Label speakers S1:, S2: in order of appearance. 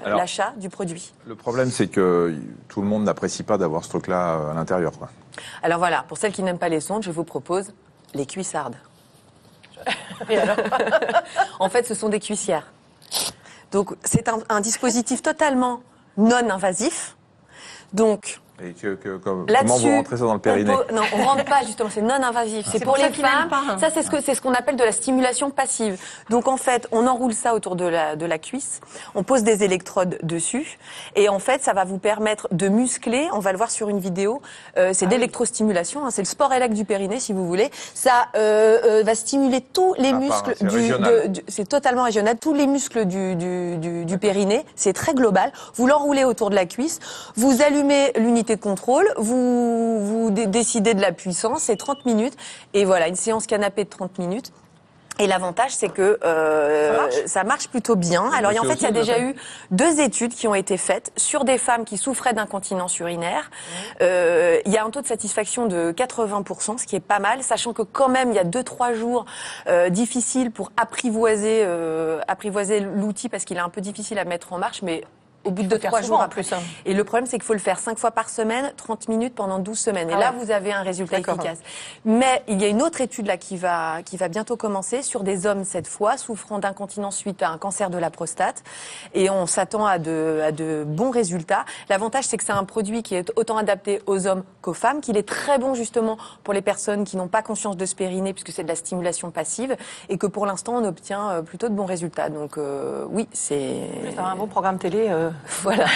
S1: l'achat du produit.
S2: Le problème, c'est que tout le monde n'apprécie pas d'avoir ce truc-là à l'intérieur, quoi.
S1: Alors voilà, pour celles qui n'aiment pas les sondes, je vous propose les cuissardes. Et alors En fait, ce sont des cuissières. Donc, c'est un dispositif totalement non invasif. Donc,
S2: Et comment vous rentrez ça dans le périnée?
S1: Non, on rentre pas justement, c'est non invasif. C'est pour les femmes. Ça, c'est ce qu'on appelle de la stimulation passive. Donc en fait, on enroule ça autour de la cuisse, on pose des électrodes dessus, et en fait, ça va vous permettre de muscler. On va le voir sur une vidéo. C'est d'électrostimulation. Hein, c'est le sport élect du périnée, si vous voulez. Ça va stimuler tous les muscles c'est totalement régional. Tous les muscles du périnée. C'est très global. Vous l'enroulez autour de la cuisse. Vous allumez l'unité de contrôle, vous décidez de la puissance, c'est 30 minutes, et voilà, une séance canapé de 30 minutes. Et l'avantage, c'est que ça marche plutôt bien. Alors, en fait, il y a déjà eu 2 études qui ont été faites sur des femmes qui souffraient d'incontinence urinaire. Il y a un taux de satisfaction de 80%, ce qui est pas mal, sachant que quand même, il y a 2-3 jours difficiles pour apprivoiser l'outil, parce qu'il est un peu difficile à mettre en marche, mais au bout de 2-3 jours après. Et le problème, c'est qu'il faut le faire 5 fois par semaine, 30 minutes pendant 12 semaines. Et là, vous avez un résultat efficace. Mais il y a une autre étude là qui va bientôt commencer sur des hommes cette fois souffrant d'incontinence suite à un cancer de la prostate. Et on s'attend à de bons résultats. L'avantage, c'est que c'est un produit qui est autant adapté aux hommes qu'aux femmes, qu'il est très bon justement pour les personnes qui n'ont pas conscience de ce périnée, puisque c'est de la stimulation passive, et que pour l'instant, on obtient plutôt de bons résultats. Donc oui, c'est un bon programme télé. Voilà.